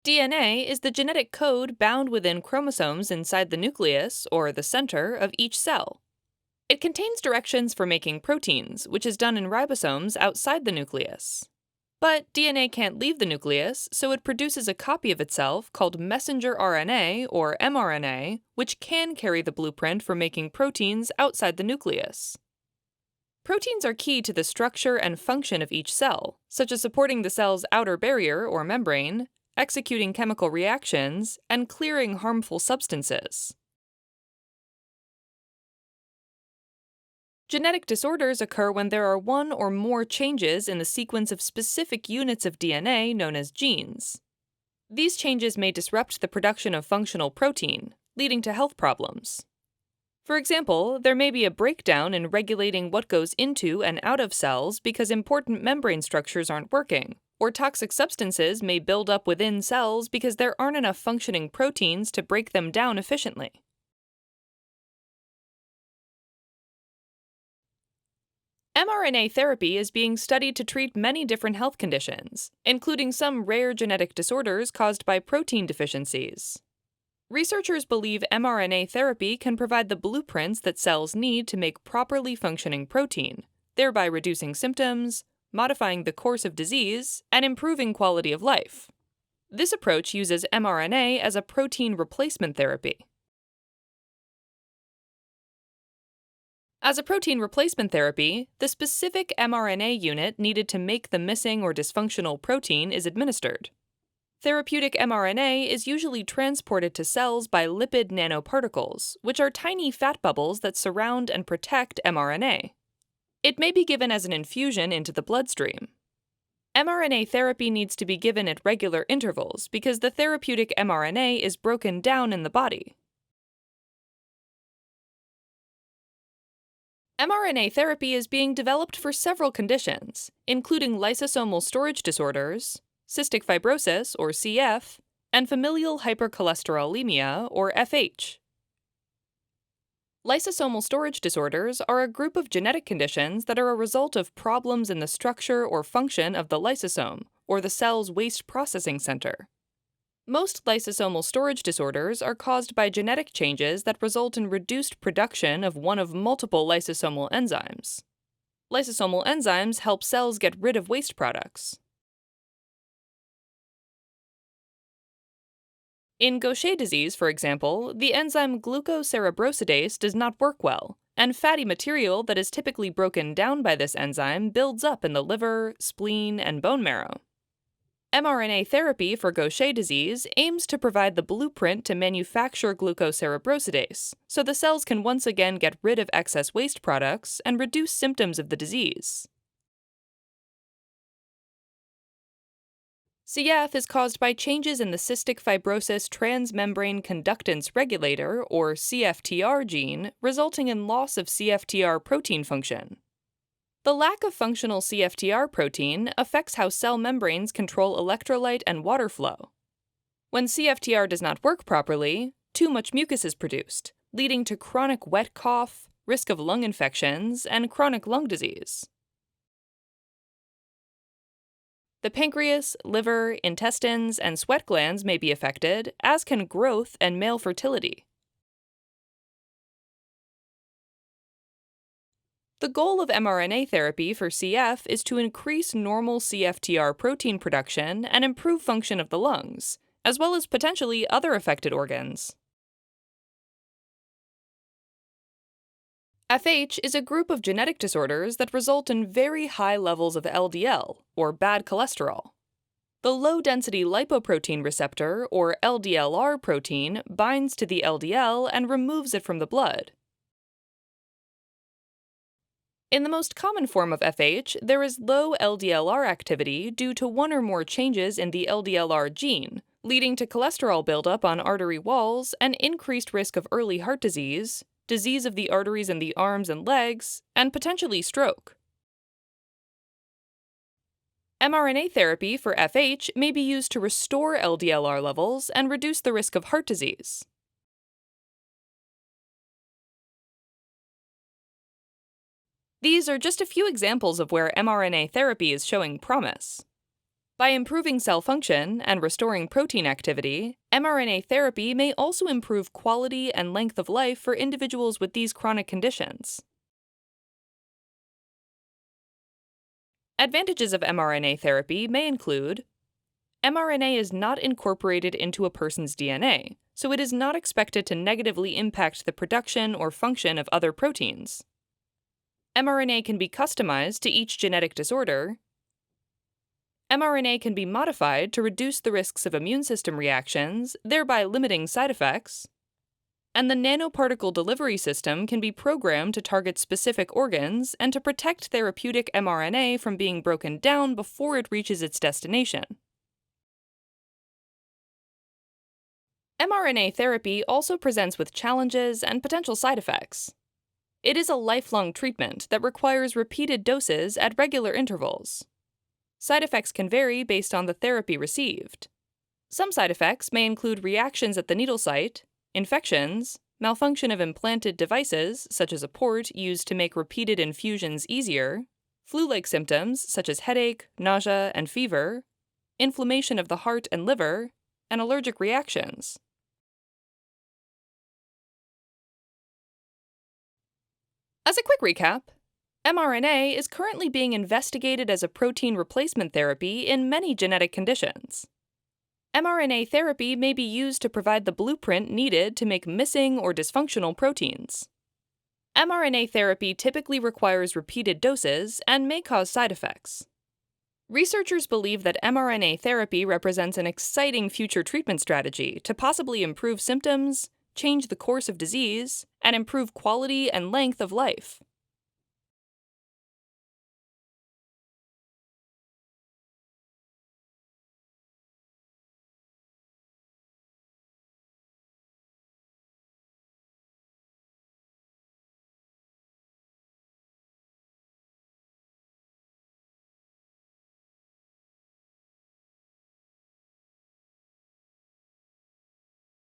DNA is the genetic code bound within chromosomes inside the nucleus, or the center, of each cell. It contains directions for making proteins, which is done in ribosomes outside the nucleus. But DNA can't leave the nucleus, so it produces a copy of itself called messenger RNA, or mRNA, which can carry the blueprint for making proteins outside the nucleus. Proteins are key to the structure and function of each cell, such as supporting the cell's outer barrier or membrane, executing chemical reactions, and clearing harmful substances. Genetic disorders occur when there are one or more changes in the sequence of specific units of DNA known as genes. These changes may disrupt the production of functional protein, leading to health problems. For example, there may be a breakdown in regulating what goes into and out of cells because important membrane structures aren't working, or toxic substances may build up within cells because there aren't enough functioning proteins to break them down efficiently. mRNA therapy is being studied to treat many different health conditions, including some rare genetic disorders caused by protein deficiencies. Researchers believe mRNA therapy can provide the blueprints that cells need to make properly functioning protein, thereby reducing symptoms, modifying the course of disease, and improving quality of life. This approach uses mRNA as a protein replacement therapy. As a protein replacement therapy, the specific mRNA unit needed to make the missing or dysfunctional protein is administered. Therapeutic mRNA is usually transported to cells by lipid nanoparticles, which are tiny fat bubbles that surround and protect mRNA. It may be given as an infusion into the bloodstream. mRNA therapy needs to be given at regular intervals because the therapeutic mRNA is broken down in the body. mRNA therapy is being developed for several conditions, including lysosomal storage disorders, cystic fibrosis, or CF, and familial hypercholesterolemia, or FH. Lysosomal storage disorders are a group of genetic conditions that are a result of problems in the structure or function of the lysosome, or the cell's waste processing center. Most lysosomal storage disorders are caused by genetic changes that result in reduced production of one of multiple lysosomal enzymes. Lysosomal enzymes help cells get rid of waste products. In Gaucher disease, for example, the enzyme glucocerebrosidase does not work well, and fatty material that is typically broken down by this enzyme builds up in the liver, spleen, and bone marrow. mRNA therapy for Gaucher disease aims to provide the blueprint to manufacture glucocerebrosidase, so the cells can once again get rid of excess waste products and reduce symptoms of the disease. CF is caused by changes in the cystic fibrosis transmembrane conductance regulator, or CFTR gene, resulting in loss of CFTR protein function. The lack of functional CFTR protein affects how cell membranes control electrolyte and water flow. When CFTR does not work properly, too much mucus is produced, leading to chronic wet cough, risk of lung infections, and chronic lung disease. The pancreas, liver, intestines, and sweat glands may be affected, as can growth and male fertility. The goal of mRNA therapy for CF is to increase normal CFTR protein production and improve function of the lungs, as well as potentially other affected organs. FH is a group of genetic disorders that result in very high levels of LDL, or bad cholesterol. The low-density lipoprotein receptor, or LDLR protein, binds to the LDL and removes it from the blood. In the most common form of FH, there is low LDLR activity due to one or more changes in the LDLR gene, leading to cholesterol buildup on artery walls and increased risk of early heart disease, disease of the arteries in the arms and legs, and potentially stroke. mRNA therapy for FH may be used to restore LDLR levels and reduce the risk of heart disease. These are just a few examples of where mRNA therapy is showing promise. By improving cell function and restoring protein activity, mRNA therapy may also improve quality and length of life for individuals with these chronic conditions. Advantages of mRNA therapy may include mRNA is not incorporated into a person's DNA, so it is not expected to negatively impact the production or function of other proteins. mRNA can be customized to each genetic disorder. mRNA can be modified to reduce the risks of immune system reactions, thereby limiting side effects. And the nanoparticle delivery system can be programmed to target specific organs and to protect therapeutic mRNA from being broken down before it reaches its destination. mRNA therapy also presents with challenges and potential side effects. It is a lifelong treatment that requires repeated doses at regular intervals. Side effects can vary based on the therapy received. Some side effects may include reactions at the needle site, infections, malfunction of implanted devices, such as a port used to make repeated infusions easier, flu-like symptoms such as headache, nausea, and fever, inflammation of the heart and liver, and allergic reactions. As a quick recap, mRNA is currently being investigated as a protein replacement therapy in many genetic conditions. mRNA therapy may be used to provide the blueprint needed to make missing or dysfunctional proteins. mRNA therapy typically requires repeated doses and may cause side effects. Researchers believe that mRNA therapy represents an exciting future treatment strategy to possibly improve symptoms, change the course of disease, and improve quality and length of life.